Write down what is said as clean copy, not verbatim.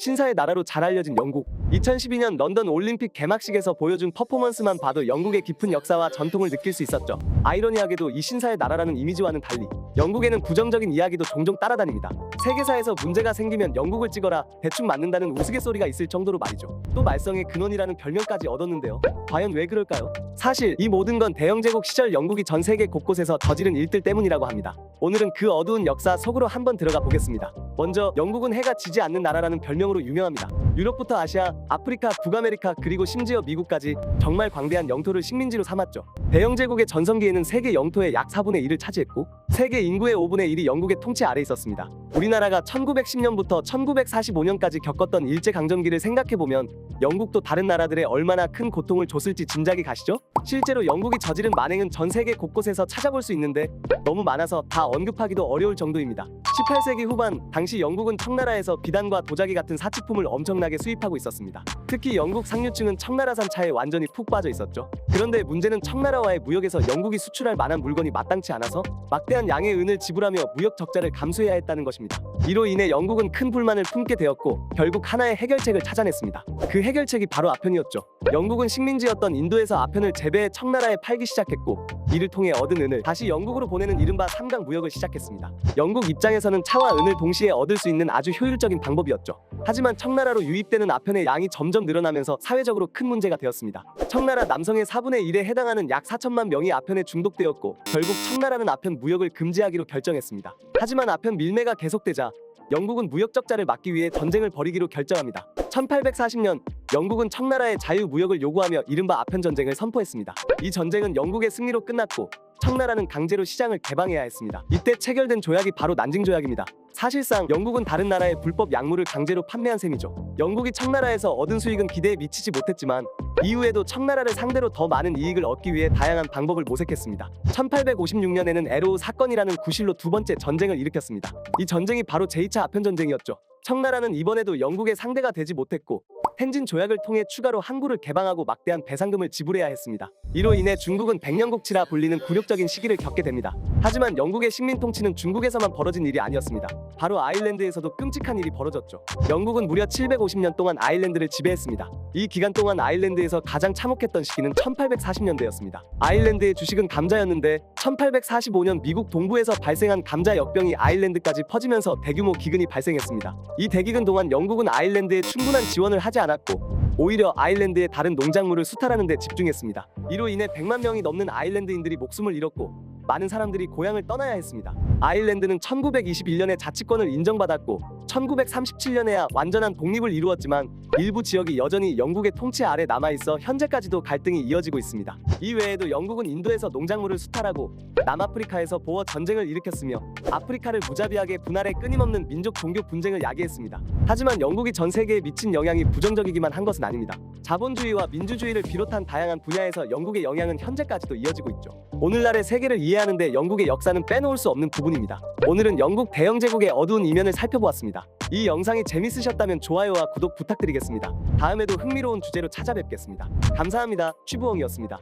신사의 나라로 잘 알려진 영국. 2012년 런던 올림픽 개막식에서 보여준 퍼포먼스만 봐도 영국의 깊은 역사와 전통을 느낄 수 있었죠. 아이러니하게도 이 신사의 나라라는 이미지와는 달리 영국에는 부정적인 이야기도 종종 따라다닙니다. 세계사에서 문제가 생기면 영국을 찍어라, 대충 맞는다는 우스갯소리가 있을 정도로 말이죠. 또 말썽의 근원이라는 별명까지 얻었는데요. 과연 왜 그럴까요? 사실 이 모든 건 대영제국 시절 영국이 전 세계 곳곳에서 저지른 일들 때문이라고 합니다. 오늘은 그 어두운 역사 속으로 한번 들어가 보겠습니다. 먼저 영국은 해가 지지 않는 나라라는 별명으로 유명합니다. 유럽부터 아시아, 아프리카, 북아메리카, 그리고 심지어 미국까지 정말 광대한 영토를 식민지로 삼았죠. 대영제국의 전성기에는 세계 영토의 약 4분의 1을 차지했고 세계 인구의 5분의 1이 영국의 통치 아래 있었습니다. 우리나라가 1910년부터 1945년까지 겪었던 일제강점기를 생각해보면 영국도 다른 나라들에 얼마나 큰 고통을 줬을지 짐작이 가시죠? 실제로 영국이 저지른 만행은 전 세계 곳곳에서 찾아볼 수 있는데 너무 많아서 다 언급하기도 어려울 정도입니다. 18세기 후반, 당시 영국은 청나라에서 비단과 도자기 같은 사치품을 엄청나게 수입하고 있었습니다. 특히 영국 상류층은 청나라산 차에 완전히 푹 빠져 있었죠. 그런데 문제는 청나라와의 무역에서 영국이 수출할 만한 물건이 마땅치 않아서 막대한 양의 은을 지불하며 무역 적자를 감수해야 했다는 것입니다. 이로 인해 영국은 큰 불만을 품게 되었고 결국 하나의 해결책을 찾아냈습니다. 그 해결책이 바로 아편이었죠. 영국은 식민지였던 인도에서 아편을 재배해 청나라에 팔기 시작했고 이를 통해 얻은 은을 다시 영국으로 보내는 이른바 삼강 무역을 시작했습니다. 영국 입장에서는 차와 은을 동시에 얻을 수 있는 아주 효율적인 방법이었죠. 하지만 청나라로 유입되는 아편의 양이 점점 늘어나면서 사회적으로 큰 문제가 되었습니다. 청나라 남성의 4분의 1에 해당하는 약 4천만 명이 아편에 중독되었고 결국 청나라는 아편 무역을 금지하기로 결정했습니다. 하지만 아편 밀매가 계속되자 영국은 무역 적자를 막기 위해 전쟁을 벌이기로 결정합니다. 1840년 영국은 청나라의 자유무역을 요구하며 이른바 아편 전쟁을 선포했습니다. 이 전쟁은 영국의 승리로 끝났고 청나라는 강제로 시장을 개방해야 했습니다. 이때 체결된 조약이 바로 난징 조약입니다. 사실상 영국은 다른 나라의 불법 약물을 강제로 판매한 셈이죠. 영국이 청나라에서 얻은 수익은 기대에 미치지 못했지만 이후에도 청나라를 상대로 더 많은 이익을 얻기 위해 다양한 방법을 모색했습니다. 1856년에는 에로우 사건이라는 구실로 두 번째 전쟁을 일으켰습니다. 이 전쟁이 바로 제2차 아편 전쟁이었죠. 청나라는 이번에도 영국의 상대가 되지 못했고 텐진 조약을 통해 추가로 항구를 개방하고 막대한 배상금을 지불해야 했습니다. 이로 인해 중국은 백년국치라 불리는 굴욕적인 시기를 겪게 됩니다. 하지만 영국의 식민 통치는 중국에서만 벌어진 일이 아니었습니다. 바로 아일랜드에서도 끔찍한 일이 벌어졌죠. 영국은 무려 750년 동안 아일랜드를 지배했습니다. 이 기간 동안 아일랜드에서 가장 참혹했던 시기는 1840년대였습니다. 아일랜드의 주식은 감자였는데 1845년 미국 동부에서 발생한 감자 역병이 아일랜드까지 퍼지면서 대규모 기근이 발생했습니다. 이 대기근 동안 영국은 아일랜드에 충분한 지원을 하지 않았고 오히려 아일랜드의 다른 농작물을 수탈하는 데 집중했습니다. 이로 인해 100만 명이 넘는 아일랜드인들이 목숨을 잃었고 많은 사람들이 고향을 떠나야 했습니다. 아일랜드는 1921년에 자치권을 인정받았고 1937년에야 완전한 독립을 이루었지만 일부 지역이 여전히 영국의 통치 아래 남아있어 현재까지도 갈등이 이어지고 있습니다. 이 외에도 영국은 인도에서 농작물을 수탈하고 남아프리카에서 보어 전쟁을 일으켰으며 아프리카를 무자비하게 분할해 끊임없는 민족 종교 분쟁을 야기했습니다. 하지만 영국이 전 세계에 미친 영향이 부정적이기만 한 것은 아닙니다. 자본주의와 민주주의를 비롯한 다양한 분야에서 영국의 영향은 현재까지도 이어지고 있죠. 오늘날의 세계를 이해하는 데 영국의 역사는 빼놓을 수 없는 부분입니다. 오늘은 영국 대영제국의 어두운 이면을 살펴보았습니다. 이 영상이 재밌으셨다면 좋아요와 구독 부탁드리겠습니다. 다음에도 흥미로운 주제로 찾아뵙겠습니다. 감사합니다. 취부엉이었습니다.